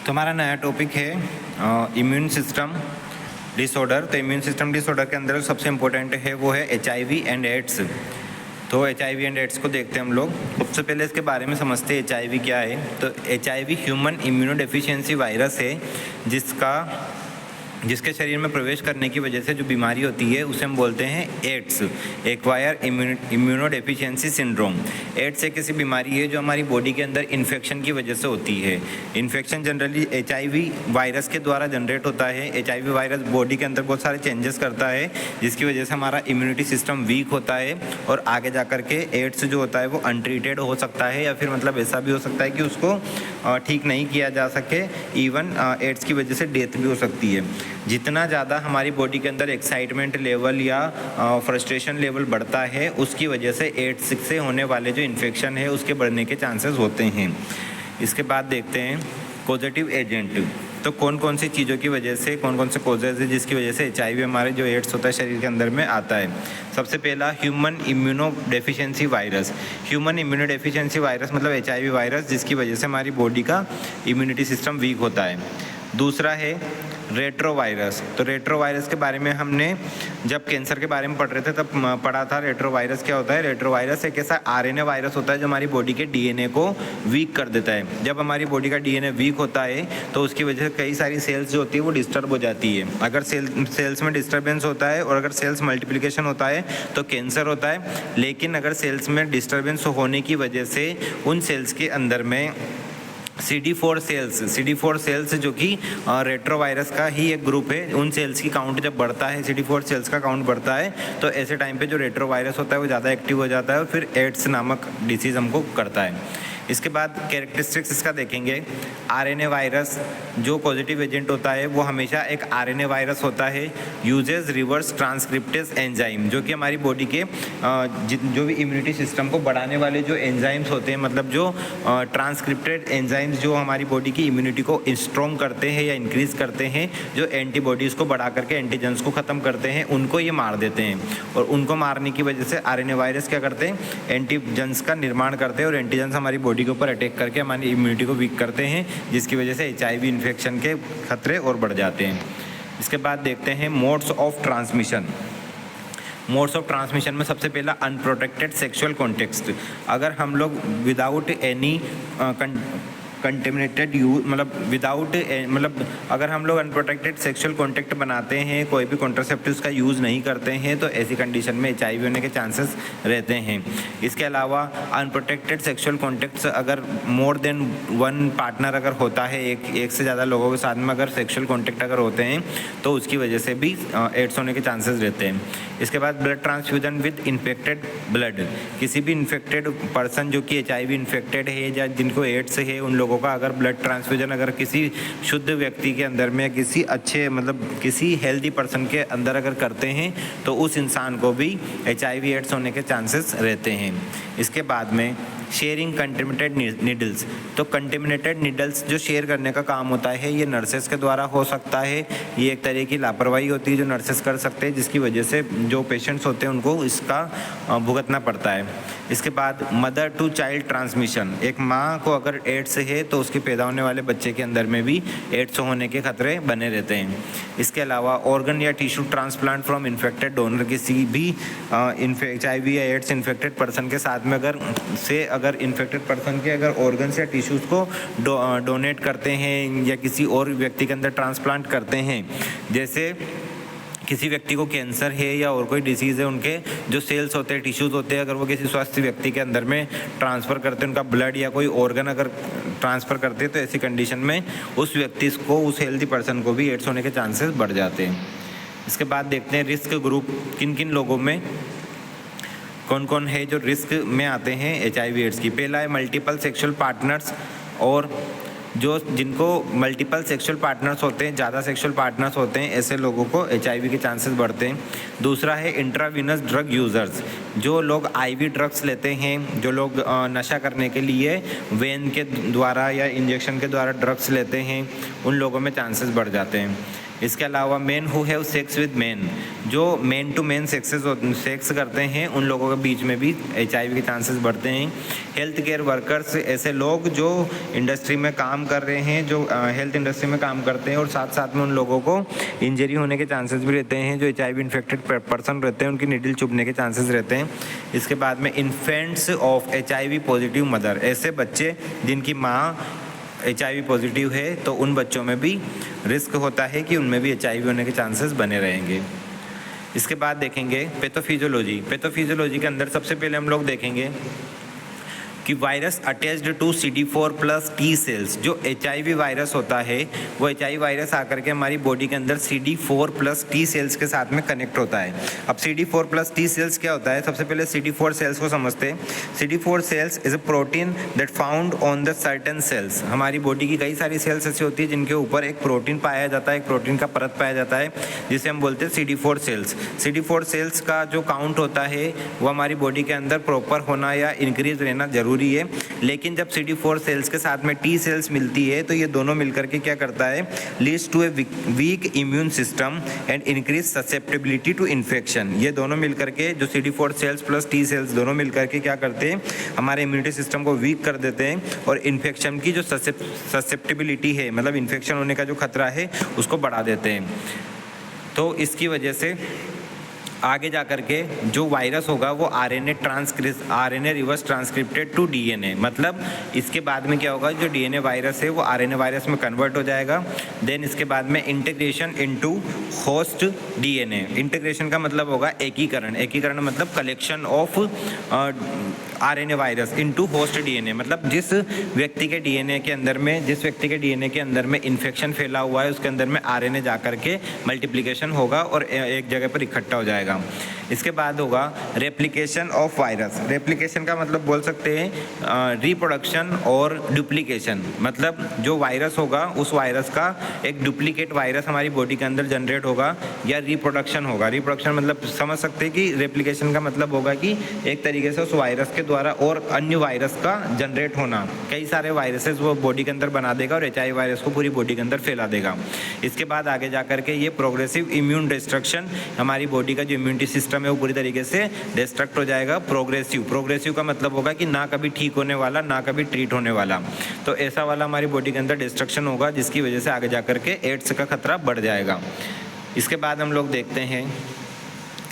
तो हमारा नया टॉपिक है इम्यून सिस्टम डिसऑर्डर। तो इम्यून सिस्टम डिसऑर्डर के अंदर सबसे इम्पोर्टेंट है वो है HIV एंड एड्स। तो HIV एंड एड्स को देखते हैं हम लोग। सबसे पहले इसके बारे में समझते हैं HIV क्या है। तो HIV ह्यूमन इम्यूनोडेफिशिएंसी वायरस है जिसके शरीर में प्रवेश करने की वजह से जो बीमारी होती है उसे हम बोलते हैं AIDS, acquire immunodeficiency syndrome. AIDS एक ऐसी बीमारी है जो हमारी बॉडी के अंदर इन्फेक्शन की वजह से होती है। इन्फेक्शन जनरली HIV वायरस के द्वारा जनरेट होता है। HIV वायरस बॉडी के अंदर बहुत सारे चेंजेस करता है जिसकी वजह से हमारा इम्यूनिटी सिस्टम वीक होता है और आगे जा कर के एड्स जो होता है वो अनट्रीटेड हो सकता है या फिर मतलब ऐसा भी हो सकता है कि उसको ठीक नहीं किया जा सके। इवन एड्स की वजह से डेथ भी हो सकती है। जितना ज़्यादा हमारी बॉडी के अंदर एक्साइटमेंट लेवल या फ्रस्ट्रेशन लेवल बढ़ता है उसकी वजह से एड्स से होने वाले जो इन्फेक्शन है उसके बढ़ने के चांसेस होते हैं। इसके बाद देखते हैं पॉजिटिव एजेंट। तो कौन कौन सी चीज़ों की वजह से, कौन कौन से कॉजेज है जिसकी वजह से HIV हमारे जो एड्स होता है शरीर के अंदर में आता है। सबसे पहला human immunodeficiency virus. Human immunodeficiency virus मतलब HIV वायरस जिसकी वजह से हमारी बॉडी का इम्यूनिटी सिस्टम वीक होता है। दूसरा है रेट्रोवायरस। तो रेट्रोवायरस के बारे में हमने जब कैंसर के बारे में पढ़ रहे थे तब पढ़ा था। रेट्रोवायरस क्या होता है? रेट्रोवायरस एक ऐसा RNA वायरस होता है जो हमारी बॉडी के DNA को वीक कर देता है। जब हमारी बॉडी का DNA वीक होता है तो उसकी वजह से कई सारी सेल्स जो होती है वो डिस्टर्ब हो जाती है। अगर सेल्स में डिस्टर्बेंस होता है और अगर सेल्स मल्टीप्लिकेशन होता है तो कैंसर होता है। लेकिन अगर सेल्स में डिस्टर्बेंस होने की वजह से उन सेल्स के अंदर में CD4 सेल्स जो कि रेट्रोवायरस का ही एक ग्रुप है, उन सेल्स की काउंट जब बढ़ता है, CD4 सेल्स का काउंट बढ़ता है तो ऐसे टाइम पे जो रेट्रोवायरस होता है वो ज़्यादा एक्टिव हो जाता है और फिर एड्स नामक डिसीज़ हमको करता है। इसके बाद कैरेक्टरिस्टिक्स इसका देखेंगे। RNA वायरस जो पॉजिटिव एजेंट होता है वो हमेशा एक RNA वायरस होता है। यूजेस रिवर्स ट्रांसक्रिप्टेज एंजाइम, जो कि हमारी बॉडी के जो भी इम्यूनिटी सिस्टम को बढ़ाने वाले जो एंजाइम्स होते हैं, मतलब जो ट्रांसक्रिप्टेड एंजाइम्स जो हमारी बॉडी की इम्यूनिटी को स्ट्रॉन्ग करते हैं या इंक्रीज करते हैं, जो एंटीबॉडीज़ को बढ़ा करके एंटीजन्स को ख़त्म करते हैं, उनको ये मार देते हैं। और उनको मारने की वजह से RNA वायरस क्या करते हैं? एंटीजन्स का निर्माण करते हैं और एंटीजन्स हमारी बॉडी के ऊपर अटैक करके हमारी इम्यूनिटी को वीक करते हैं जिसकी वजह से HIV इन्फेक्शन के खतरे और बढ़ जाते हैं। इसके बाद देखते हैं modes of transmission. Modes of transmission में सबसे पहला अनप्रोटेक्टेड सेक्सुअल कॉन्टेक्स्ट। अगर हम लोग विदाउट एनी कंटेमिनेटेड मतलब अगर हम लोग अनप्रोटेक्टेड सेक्सुअल कॉन्टैक्ट बनाते हैं, कोई भी कॉन्ट्रासेप्टिव्स का यूज़ नहीं करते हैं, तो ऐसी कंडीशन में HIV होने के चांसेस रहते हैं। इसके अलावा अनप्रोटेक्टेड सेक्सुअल कॉन्टैक्ट्स अगर मोर देन वन पार्टनर अगर होता है, एक से ज़्यादा लोगों के साथ में अगर सेक्सुअल कॉन्टैक्ट अगर होते हैं तो उसकी वजह से भी एड्स होने के चांसेस रहते हैं। इसके बाद blood transfusion with infected blood. किसी भी इन्फेक्टेड पर्सन जो कि HIV इन्फेक्टेड है या जिनको एड्स है उन लोगों का अगर ब्लड ट्रांसफ्यूजन अगर किसी शुद्ध व्यक्ति के अंदर में, किसी अच्छे मतलब किसी हेल्दी पर्सन के अंदर अगर करते हैं तो उस इंसान को भी HIV एड्स होने के चांसेस रहते हैं। इसके बाद में शेयरिंग कंटेमिनेटेड नीडल्स। तो कंटेमिनेटेड नीडल्स जो शेयर करने का काम होता है ये नर्सेस के द्वारा हो सकता है। ये एक तरह की लापरवाही होती है जो नर्सेस कर सकते हैं जिसकी वजह से जो पेशेंट्स होते हैं उनको इसका भुगतना पड़ता है। इसके बाद मदर टू चाइल्ड ट्रांसमिशन। एक माँ को अगर एड्स है तो उसके पैदा होने वाले बच्चे के अंदर में भी एड्स होने के खतरे बने रहते हैं। इसके अलावा ऑर्गन या tissue transplant from infected donor. किसी भी HIV या एड्स इन्फेक्टेड पर्सन के साथ में अगर इन्फेक्टेड पर्सन के अगर ऑर्गन्स या टिश्यूज़ को डोनेट करते हैं या किसी और व्यक्ति के अंदर ट्रांसप्लांट करते हैं, जैसे किसी व्यक्ति को कैंसर है या और कोई डिसीज़ है, उनके जो सेल्स होते हैं, टिश्यूज़ होते हैं, अगर वो किसी स्वस्थ व्यक्ति के अंदर में ट्रांसफ़र करते हैं, उनका ब्लड या कोई ऑर्गन अगर ट्रांसफ़र करते हैं तो ऐसी कंडीशन में उस व्यक्ति को, उस हेल्दी पर्सन को भी एड्स होने के चांसेस बढ़ जाते हैं। इसके बाद देखते हैं रिस्क ग्रुप। किन किन लोगों में कौन कौन है जो रिस्क में आते हैं HIV एड्स की। पहला है मल्टीपल सेक्सुअल पार्टनर्स, और जिनको मल्टीपल सेक्सुअल पार्टनर्स होते हैं, ज़्यादा सेक्सुअल पार्टनर्स होते हैं, ऐसे लोगों को HIV के चांसेस बढ़ते हैं। दूसरा है इंट्रावीनस ड्रग यूज़र्स। जो लोग IV ड्रग्स लेते हैं, जो लोग नशा करने के लिए वेन के द्वारा या इंजेक्शन के द्वारा ड्रग्स लेते हैं, उन लोगों में चांसेस बढ़ जाते हैं। इसके अलावा men who have sex with main, जो मेन टू मेन सेक्स करते हैं उन लोगों के बीच में भी HIV के चांसेस बढ़ते हैं। हेल्थ केयर वर्कर्स, ऐसे लोग जो इंडस्ट्री में काम कर रहे हैं, जो हेल्थ इंडस्ट्री में काम करते हैं और साथ साथ में उन लोगों को इंजरी होने के चांसेस भी रहते हैं। जो HIV इन्फेक्टेड पर्सन रहते हैं उनकी निडल चुभने के चांसेस रहते हैं। इसके बाद में infants of HIV positive mother, ऐसे बच्चे जिनकी माँ HIV पॉजिटिव है तो उन बच्चों में भी रिस्क होता है कि उनमें भी HIV होने के चांसेस बने रहेंगे। इसके बाद देखेंगे पैथोफिजियोलॉजी के अंदर सबसे पहले हम लोग देखेंगे कि virus attached to CD4+ T cells, जो HIV वायरस होता है वो HIV वायरस आकर के हमारी बॉडी के अंदर CD4+ T सेल्स के साथ में कनेक्ट होता है। अब CD4+ T सेल्स क्या होता है, सबसे पहले CD4 सेल्स को समझते हैं। CD4 cells is a protein that found on the certain cells. हमारी बॉडी की कई सारी सेल्स ऐसी होती है जिनके ऊपर एक प्रोटीन पाया जाता है, एक प्रोटीन का परत पाया जाता है जिसे हम बोलते हैं CD4 सेल्स। CD4 सेल्स का जो काउंट होता है वो हमारी बॉडी के अंदर प्रॉपर होना या इंक्रीज रहना जरूरी है। लेकिन जब CD4 सेल्स के साथ में T सेल्स मिलती है तो ये दोनों मिलकर के क्या करता है, leads to a weak immune system and increase susceptibility to infection. ये दोनों मिलकर के, जो CD4 sales plus T sales दोनों मिलकर के क्या करते हैं, हमारे इम्यूनिटी सिस्टम को वीक कर देते हैं और इन्फेक्शन की जो ससेप्टेबिलिटी है, मतलब इन्फेक्शन होने का जो खतरा है उसको बढ़ा देते हैं। तो इसकी वजह से आगे जा कर के जो वायरस होगा वो RNA reverse transcripted to DNA, मतलब इसके बाद में क्या होगा, जो DNA वायरस है वो RNA वायरस में कन्वर्ट हो जाएगा। देन इसके बाद में integration into host DNA। Integration का मतलब होगा एकीकरण मतलब collection of RNA virus into host DNA, मतलब जिस व्यक्ति के DNA के अंदर में इन्फेक्शन फैला हुआ है उसके अंदर में RNA जा कर के मल्टीप्लिकेशन होगा और एक जगह पर इकट्ठा हो जाएगा। इसके बाद होगा रेप्लिकेशन ऑफ वायरस। रेप्लिकेशन का मतलब बोल सकते हैं रिप्रोडक्शन और डुप्लीकेशन, मतलब जो वायरस होगा उस वायरस का एक डुप्लीकेट वायरस हमारी बॉडी के अंदर जनरेट होगा या रिप्रोडक्शन होगा। रिप्रोडक्शन मतलब समझ सकते हैं कि रेप्लिकेशन का मतलब होगा कि एक तरीके से उस वायरस के द्वारा और अन्य वायरस का जनरेट होना। कई सारे वायरसेस वो बॉडी के अंदर बना देगा और HIV वायरस को पूरी बॉडी के अंदर फैला देगा। इसके बाद आगे जा कर के ये प्रोग्रेसिव इम्यून डिस्ट्रक्शन, हमारी बॉडी का जो इम्यूनिटी सिस्टम है वो पूरी तरीके से डिस्ट्रक्ट हो जाएगा। प्रोग्रेसिव का मतलब होगा कि ना कभी ठीक होने वाला ना कभी ट्रीट होने वाला, तो ऐसा वाला हमारी बॉडी के अंदर डिस्ट्रक्शन होगा जिसकी वजह से आगे जा कर के एड्स का खतरा बढ़ जाएगा। इसके बाद हम लोग देखते हैं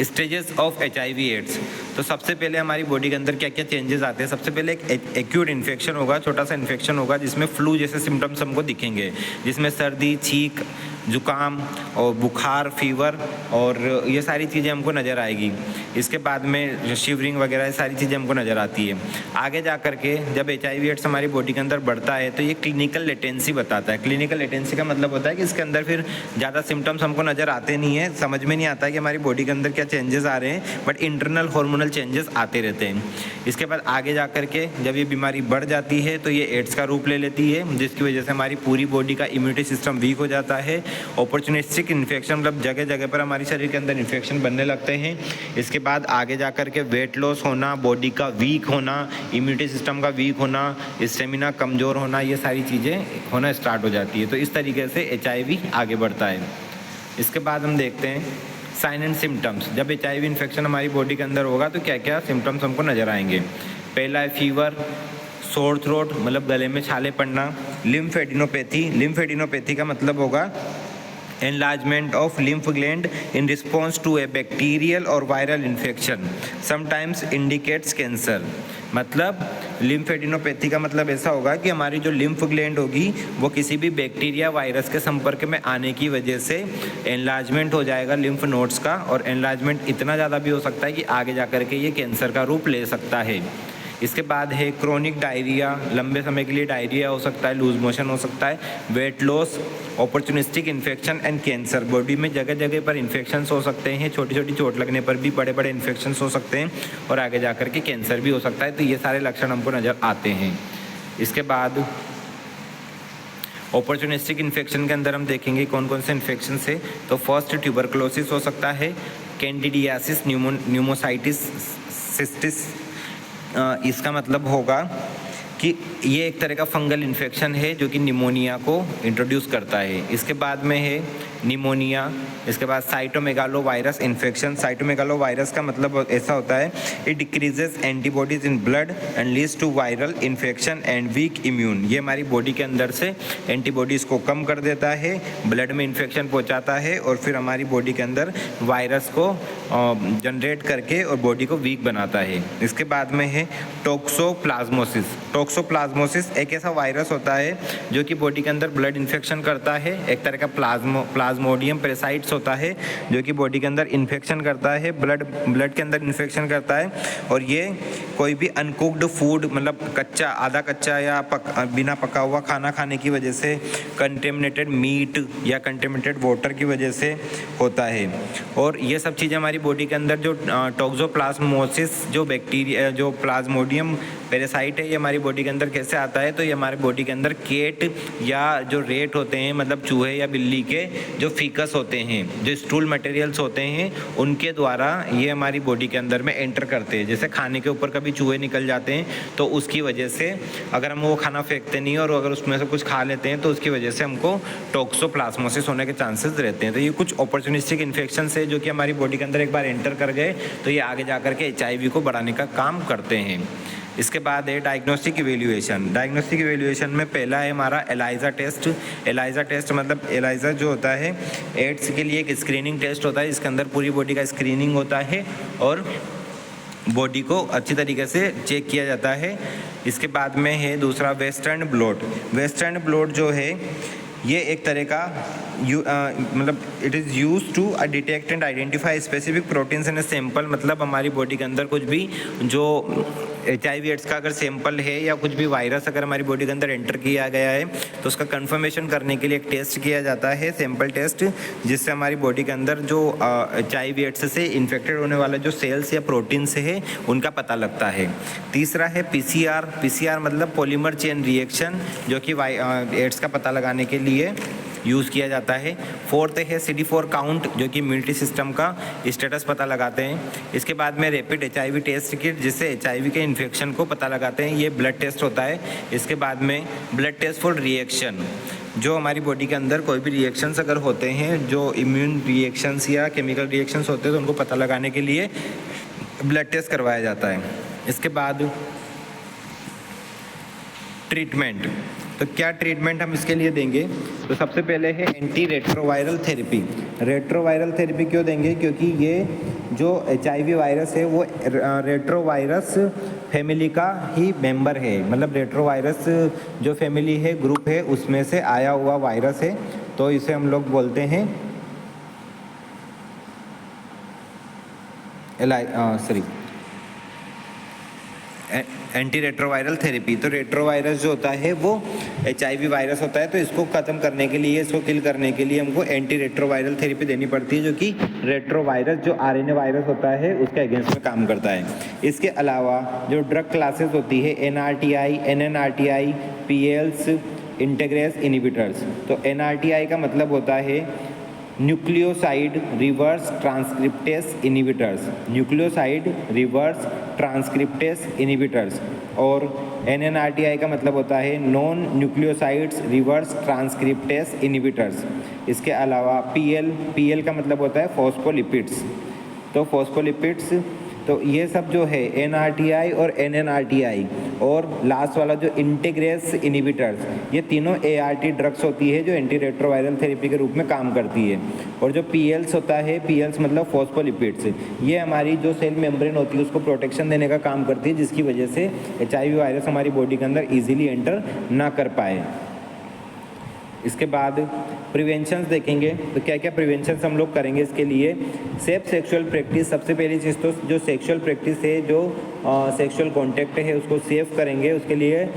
स्टेजेस ऑफ HIV एड्स। तो सबसे पहले हमारी बॉडी के अंदर क्या क्या चेंजेस आते हैं। सबसे पहले एक एक्यूट इन्फेक्शन होगा, छोटा सा इन्फेक्शन होगा जिसमें फ्लू जैसे सिम्टम्स हमको दिखेंगे, जिसमें सर्दी, छींक, जुकाम और बुखार, फीवर और ये सारी चीज़ें हमको नज़र आएगी। इसके बाद में शिवरिंग वगैरह सारी चीज़ें हमको नज़र आती है। आगे जा कर के जब HIV एड्स हमारी बॉडी के अंदर बढ़ता है तो ये क्लिनिकल लेटेंसी बताता है। क्लिनिकल लेटेंसी का मतलब होता है कि इसके अंदर फिर ज़्यादा सिम्टम्स हमको नज़र आते नहीं है, समझ में नहीं आता है कि हमारी बॉडी के अंदर क्या चेंजेस आ रहे हैं, बट इंटरनल हार्मोनल चेंजेस आते रहते हैं। इसके बाद आगे जा कर के जब ये बीमारी बढ़ जाती है तो ये एड्स का रूप ले लेती है, जिसकी वजह से हमारी पूरी बॉडी का इम्यूनिटी सिस्टम वीक हो जाता है। अपॉर्चुनिस्टिक इन्फेक्शन, मतलब जगह जगह पर हमारे शरीर के अंदर इन्फेक्शन बनने लगते हैं। इसके बाद आगे जा कर के वेट लॉस होना, बॉडी का वीक होना, इम्यूनिटी सिस्टम का वीक होना, स्टेमिना कमज़ोर होना, ये सारी चीज़ें होना स्टार्ट हो जाती है। तो इस तरीके से HIV आगे बढ़ता है। इसके बाद हम देखते हैं साइन एंड सिम्टम्स। जब HIV इन्फेक्शन हमारी बॉडी के अंदर होगा तो क्या क्या सिम्टम्स हमको नज़र आएंगे। पहला है फीवर, सोर थ्रोट मतलब गले में छाले पड़ना, लिम्फेडिनोपैथी का मतलब होगा enlargement of lymph gland in response to a bacterial or viral infection sometimes indicates cancer। मतलब लिम्फेडिनोपैथी का मतलब ऐसा होगा कि हमारी जो लिम्फ ग्लैंड होगी वो किसी भी बैक्टीरिया वायरस के संपर्क में आने की वजह से एनलार्जमेंट हो जाएगा लिम्फ नोड्स का, और एनलार्जमेंट इतना ज़्यादा भी हो सकता है कि आगे जा कर के ये कैंसर का रूप ले सकता है। इसके बाद है क्रोनिक डायरिया, लंबे समय के लिए डायरिया हो सकता है, लूज मोशन हो सकता है, weight loss, opportunistic infection and cancer. Body में जगह जगह पर इन्फेक्शंस हो सकते हैं, छोटी छोटी चोट लगने पर भी बड़े बड़े इन्फेक्शंस हो सकते हैं और आगे जाकर के कैंसर भी हो सकता है। तो ये सारे लक्षण हमको नज़र आते हैं। इसके बाद अपॉर्चुनिस्टिक इन्फेक्शन के अंदर हम देखेंगे कौन कौन से इन्फेक्शन है। तो फर्स्ट ट्यूबरकुलोसिस हो सकता है, कैंडिडियासिस, न्यूमोसाइटिस, सिस्टिस। इसका मतलब होगा कि ये एक तरह का फंगल इन्फेक्शन है जो कि निमोनिया को इंट्रोड्यूस करता है। इसके बाद में है निमोनिया, इसके बाद साइटोमेगालोवायरस इन्फेक्शन। साइटोमेगालोवायरस का मतलब ऐसा होता है, it decreases antibodies in blood and leads to viral infection and weak immune. ये हमारी बॉडी के अंदर से एंटीबॉडीज़ को कम कर देता है, ब्लड में इन्फेक्शन पहुंचाता है और फिर हमारी बॉडी के अंदर वायरस को जनरेट करके और बॉडी को वीक बनाता है। इसके बाद में है टॉक्सोप्लाज्मोसिस। टॉक्सोप्लाज्मोसिस एक ऐसा वायरस होता है जो कि बॉडी के अंदर ब्लड इन्फेक्शन करता है। एक तरह का प्लाज्मोडियम पैरासाइट्स होता है जो कि बॉडी के अंदर इन्फेक्शन करता है, ब्लड के अंदर इन्फेक्शन करता है। और ये कोई भी अनकुक्ड फूड, मतलब कच्चा, आधा कच्चा या बिना पका हुआ खाना खाने की वजह से, कंटेमिनेटेड मीट या कंटेमिनेटेड वाटर की वजह से होता है। और ये सब चीज़ें हमारी बॉडी के अंदर, जो टॉक्सोप्लाज्मोसिस जो बैक्टीरिया, जो प्लाज्मोडियम पैरासाइट है, ये हमारी बॉडी के अंदर कैसे आता है, तो ये हमारे बॉडी के अंदर केट या जो रेट होते हैं, मतलब चूहे या बिल्ली के जो फीकस होते हैं, जो स्टूल मटेरियल्स होते हैं, उनके द्वारा ये हमारी बॉडी के अंदर में एंटर करते हैं। जैसे खाने के ऊपर कभी चूहे निकल जाते हैं तो उसकी वजह से, अगर हम वो खाना फेंकते नहीं और अगर उसमें से कुछ खा लेते हैं तो उसकी वजह से हमको टॉक्सोप्लाज्मोसिस होने के चांसेस रहते हैं। तो ये कुछ अपॉर्चुनिस्टिक इन्फेक्शन है जो कि हमारी बॉडी के अंदर एक बार एंटर कर गए तो ये आगे जा कर के HIV को बढ़ाने का काम करते हैं। इसके बाद है डायग्नोस्टिक इवेल्युएशन। डायग्नोस्टिक इवेल्युएशन में पहला है हमारा एलाइजा टेस्ट। एलाइजा टेस्ट मतलब एलाइजा जो होता है एड्स के लिए एक स्क्रीनिंग टेस्ट होता है, इसके अंदर पूरी बॉडी का स्क्रीनिंग होता है और बॉडी को अच्छी तरीके से चेक किया जाता है। इसके बाद में है दूसरा वेस्टर्न ब्लॉट। वेस्टर्न ब्लॉट जो है ये एक तरह का मतलब it is use to detect and identify specific proteins in a sample. मतलब हमारी बॉडी के अंदर कुछ भी जो HIV एड्स का अगर सैंपल है या कुछ भी वायरस अगर हमारी बॉडी के अंदर एंटर किया गया है तो उसका कंफर्मेशन करने के लिए एक टेस्ट किया जाता है, सैंपल टेस्ट, जिससे हमारी बॉडी के अंदर जो HIV एड्स से इन्फेक्टेड होने वाला जो सेल्स या प्रोटीन्स है उनका पता लगता है। तीसरा है PCR। PCR मतलब पॉलीमर चेन रिएक्शन, जो कि एड्स का पता लगाने के लिए यूज़ किया जाता है। फोर्थ है CD4 काउंट, जो कि इम्यूनिटी सिस्टम का स्टेटस पता लगाते हैं। इसके बाद में रैपिड HIV टेस्ट किट, जिससे HIV के इन्फेक्शन को पता लगाते हैं, ये ब्लड टेस्ट होता है। इसके बाद में ब्लड टेस्ट फॉर रिएक्शन, जो हमारी बॉडी के अंदर कोई भी रिएक्शंस अगर होते हैं, जो इम्यून रिएक्शंस या केमिकल रिएक्शंस होते हैं, तो उनको पता लगाने के लिए ब्लड टेस्ट करवाया जाता है। इसके बाद ट्रीटमेंट, तो क्या ट्रीटमेंट हम इसके लिए देंगे, तो सबसे पहले है anti retroviral therapy. Retroviral therapy क्यों देंगे, क्योंकि ये जो HIV वायरस है वो रेट्रोवायरस फैमिली का ही मेंबर है। मतलब रेट्रोवायरस जो फैमिली है, ग्रुप है, उसमें से आया हुआ वायरस है, तो इसे हम लोग बोलते हैं एंटी रेट्रोवायरल थेरेपी। तो रेट्रोवायरस जो होता है वो HIV वायरस होता है, तो इसको ख़त्म करने के लिए, इसको किल करने के लिए हमको एंटी रेट्रोवायरल थेरेपी देनी पड़ती है, जो कि रेट्रोवायरस जो RNA वायरस होता है उसके अगेंस्ट में काम करता है। इसके अलावा जो ड्रग क्लासेस होती है NRTI, NNRTI, PLs, इंटेग्रेस इनिबिटर्स। तो NRTI का मतलब होता है nucleoside reverse transcriptase inhibitors, nucleoside reverse transcriptase inhibitors. और NNRTI का मतलब होता है non nucleosides reverse transcriptase inhibitors. इसके अलावा PL का मतलब होता है फॉस्फोलिपिड्स। तो फॉस्फोलिपिड्स, तो ये सब जो है NRTI और NNRTI और लास्ट वाला जो इंटीग्रेस इनिबिटर्स, ये तीनों ART ड्रग्स होती है जो एंटी रेट्रोवायरल थेरेपी के रूप में काम करती है। और जो PLs होता है, PLs मतलब फॉस्फोलिपिड्स, ये हमारी जो सेल मेम्ब्रेन होती है उसको प्रोटेक्शन देने का काम करती है, जिसकी वजह से HIV वायरस हमारी बॉडी के अंदर ईजिली एंटर ना कर पाए। इसके बाद प्रिवेंशंस देखेंगे, तो क्या क्या प्रिवेंशंस हम लोग करेंगे इसके लिए। सेफ सेक्सुअल प्रैक्टिस, सबसे पहली चीज़ तो जो सेक्सुअल प्रैक्टिस है, जो सेक्सुअल कॉन्टैक्ट है उसको सेफ करेंगे, उसके लिए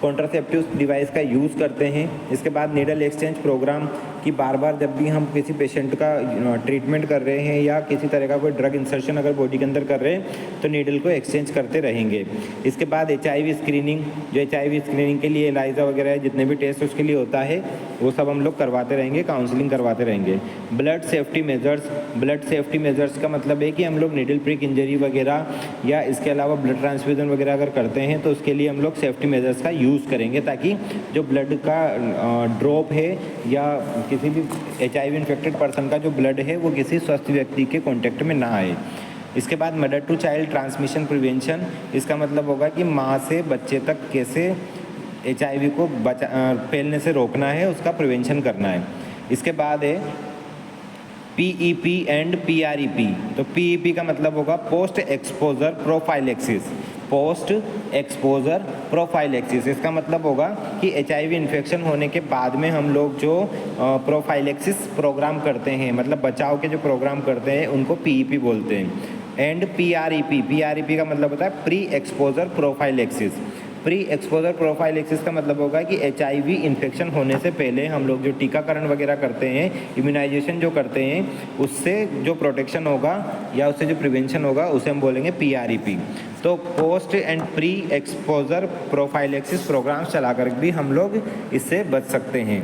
कॉन्ट्रासेप्टिव डिवाइस का यूज़ करते हैं। इसके बाद नीडल एक्सचेंज प्रोग्राम कि बार बार जब भी हम किसी पेशेंट का ट्रीटमेंट कर रहे हैं या किसी तरह का कोई ड्रग इंसर्शन अगर बॉडी के अंदर कर रहे हैं तो नीडल को एक्सचेंज करते रहेंगे। इसके बाद HIV स्क्रीनिंग, जो HIV स्क्रीनिंग के लिए एलाइजा वगैरह जितने भी टेस्ट उसके लिए होता है वो सब हम लोग करवाते रहेंगे, काउंसलिंग करवाते रहेंगे। Blood safety measures, blood safety measures का मतलब है कि हम लोग नीडल प्रिक इंजरी वगैरह या इसके अलावा ब्लड ट्रांसफ्यूजन वगैरह अगर करते हैं तो उसके लिए हम लोग सेफ्टी मेजर्स का यूज़ करेंगे, ताकि जो ब्लड का ड्रॉप है या किसी भी HIV इन्फेक्टेड पर्सन का जो ब्लड है वो किसी स्वस्थ व्यक्ति के कॉन्टैक्ट में ना आए। इसके बाद mother to child transmission prevention, इसका मतलब होगा कि माँ से बच्चे तक कैसे HIV को फैलने से रोकना है, उसका प्रिवेंशन करना है। इसके बाद है PEP एंड PREP। तो PEP का मतलब होगा post exposure prophylaxis. Post exposure prophylaxis इसका मतलब होगा कि HIV इन्फेक्शन होने के बाद में हम लोग जो प्रोफाइलेक्सिस प्रोग्राम करते हैं, मतलब बचाव के जो प्रोग्राम करते हैं, उनको PEP बोलते हैं। एंड PREP का मतलब होता है pre exposure prophylaxis. Pre exposure prophylaxis का मतलब होगा कि HIV इन्फेक्शन होने से पहले हम लोग जो टीकाकरण वगैरह करते हैं, इम्यूनाइजेशन जो करते हैं, उससे जो प्रोटेक्शन होगा या उससे जो प्रिवेंशन होगा उसे हम बोलेंगे PREP। तो post and pre exposure prophylaxis programs चला कर भी हम लोग इससे बच सकते हैं।